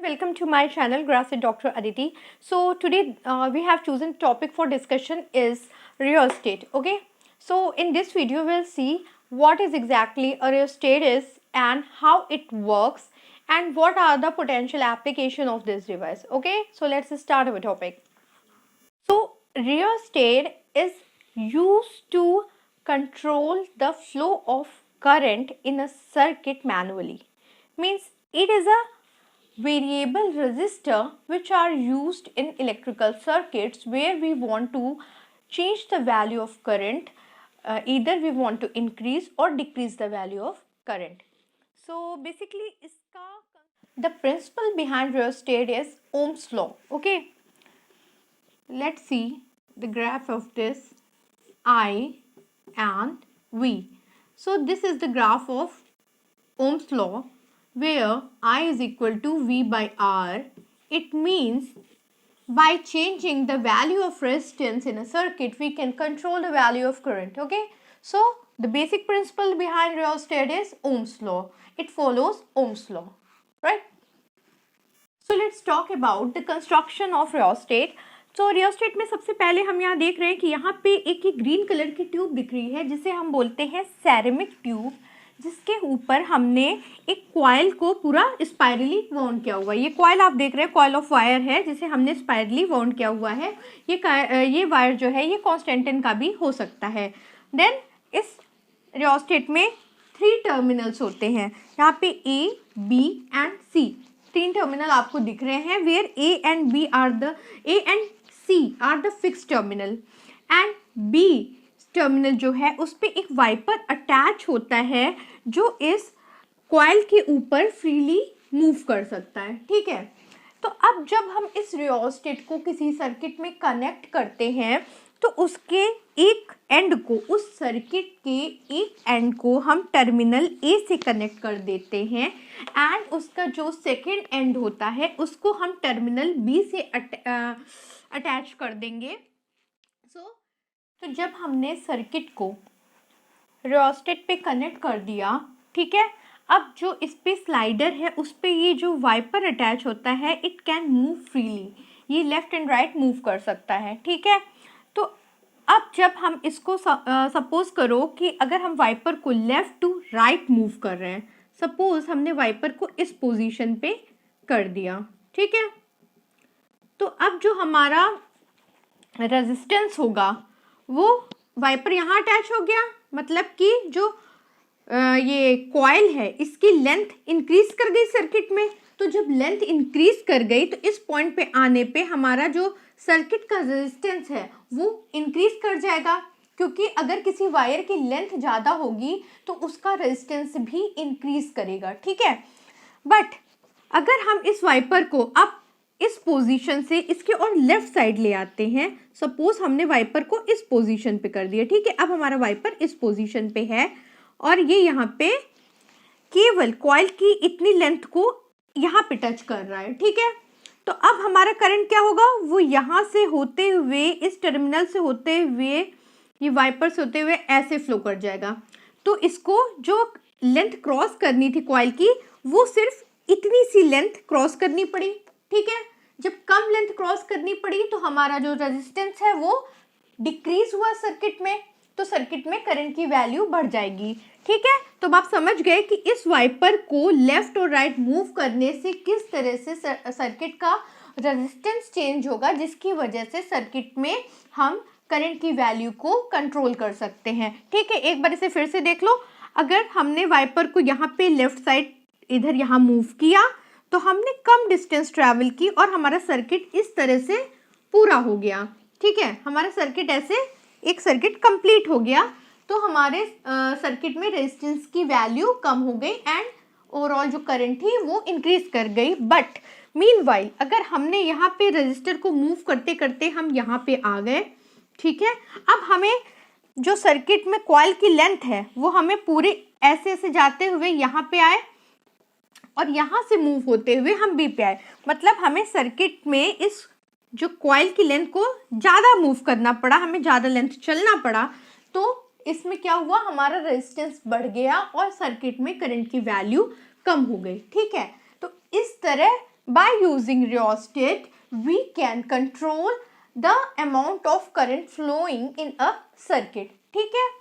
Welcome to my channel Grass with Dr. Aditi. So today we have chosen topic for discussion is real estate. Okay, so in this video we'll see what is exactly a real estate is and how it works and what are the potential application of this device. Okay, so let's start our topic. So real estate is used to control the flow of current in a circuit manually. Means it is a variable resistor which are used in electrical circuits where we want to change the value of current, either we want to increase or decrease the value of current. So basically the principle behind rheostat is Ohm's law. Okay, let's see the graph of this I and V. So this is the graph of Ohm's law where I is equal to V by R. It means by changing the value of resistance in a circuit, we can control the value of current. Okay, so the basic principle behind rheostat is Ohm's law. It follows Ohm's law, right? So let's talk about the construction of rheostat. तो rheostat में सबसे पहले हम यहाँ देख रहे हैं कि यहाँ पे एक ग्रीन कलर की ट्यूब दिख रही है जिसे हम बोलते हैं सेरेमिक ट्यूब, जिसके ऊपर हमने एक कॉइल को पूरा स्पाइरली वाउंड किया हुआ है। ये कॉइल आप देख रहे हैं कॉइल ऑफ वायर है जिसे हमने स्पाइरली वाउंड किया हुआ है। ये वायर जो है ये कॉन्स्टेंटिन का भी हो सकता है। देन इस रियोस्टेट में 3 टर्मिनल्स होते हैं। यहाँ पे A, B and C 3 terminal आपको दिख रहे हैं where A and C are the fix terminal and B terminal जो है उस पर एक वाइपर अटैच होता है जो इस कॉइल के ऊपर फ्रीली मूव कर सकता है। ठीक है, तो अब जब हम इस रियोस्टेट को किसी सर्किट में कनेक्ट करते हैं तो उसके एक एंड को, उस सर्किट के एक एंड को हम टर्मिनल A से कनेक्ट कर देते हैं एंड उसका जो सेकेंड एंड होता है उसको हम टर्मिनल B से अटैच कर देंगे। तो जब हमने सर्किट को रियोस्टेट पे कनेक्ट कर दिया, ठीक है, अब जो इस पे स्लाइडर है उस पे ये जो वाइपर अटैच होता है इट कैन मूव फ्रीली, ये लेफ्ट एंड राइट मूव कर सकता है। ठीक है, तो अब जब हम इसको सपोज करो कि अगर हम वाइपर को लेफ्ट टू राइट मूव कर रहे हैं, सपोज हमने वाइपर को इस पोजीशन पे कर दिया, ठीक है, तो अब जो हमारा रेजिस्टेंस होगा वो वाइपर यहाँ अटैच हो गया, मतलब कि जो ये कॉइल है इसकी लेंथ इंक्रीज कर गई सर्किट में। तो जब लेंथ इंक्रीज कर गई तो इस पॉइंट पे आने पे हमारा जो सर्किट का रेजिस्टेंस है वो इंक्रीज कर जाएगा, क्योंकि अगर किसी वायर की लेंथ ज़्यादा होगी तो उसका रेजिस्टेंस भी इंक्रीज करेगा। ठीक है, बट अगर हम इस वाइपर को अब इस पोजीशन से इसके और लेफ्ट साइड ले आते हैं, सपोज हमने वाइपर को इस पोजीशन पे कर दिया, ठीक है, अब हमारा वाइपर इस पोजीशन पे है और ये यहाँ पे केवल कॉइल की इतनी लेंथ को यहाँ पे टच कर रहा है। ठीक है, तो अब हमारा करंट क्या होगा, वो यहाँ से होते हुए इस टर्मिनल से होते हुए ये वाइपर से होते हुए ऐसे फ्लो कर जाएगा। तो इसको जो लेंथ क्रॉस करनी थी कॉइल की वो सिर्फ इतनी सी लेंथ क्रॉस करनी पड़ी। ठीक है, जब कम लेंथ क्रॉस करनी पड़ी तो हमारा जो रेजिस्टेंस है वो डिक्रीज हुआ सर्किट में, तो सर्किट में करंट की वैल्यू बढ़ जाएगी। ठीक है, तो आप समझ गए कि इस वाइपर को लेफ्ट और राइट मूव करने से किस तरह से सर्किट का रेजिस्टेंस चेंज होगा, जिसकी वजह से सर्किट में हम करंट की वैल्यू को कंट्रोल कर सकते हैं। ठीक है, एक बार इसे फिर से देख लो। अगर हमने वाइपर को यहाँ पे लेफ्ट साइड इधर यहाँ मूव किया तो हमने कम डिस्टेंस ट्रैवल की और हमारा सर्किट इस तरह से पूरा हो गया। ठीक है, हमारा सर्किट ऐसे एक सर्किट कंप्लीट हो गया, तो हमारे सर्किट में रेजिस्टेंस की वैल्यू कम हो गई एंड ओवरऑल जो करंट थी वो इंक्रीज कर गई। बट मीनवाइल अगर हमने यहाँ पे रजिस्टर को मूव करते करते हम यहाँ पे आ गए, ठीक है, अब हमें जो सर्किट में कॉइल की लेंथ है वो हमें पूरे ऐसे ऐसे जाते हुए यहाँ पे आए और यहाँ से मूव होते हुए हम B पे आए, मतलब हमें सर्किट में इस जो कॉइल की लेंथ को ज़्यादा मूव करना पड़ा, हमें ज़्यादा लेंथ चलना पड़ा, तो इसमें क्या हुआ, हमारा रेजिस्टेंस बढ़ गया और सर्किट में करंट की वैल्यू कम हो गई। ठीक है, तो इस तरह by using rheostat we can control the amount of current flowing in a circuit. ठीक है.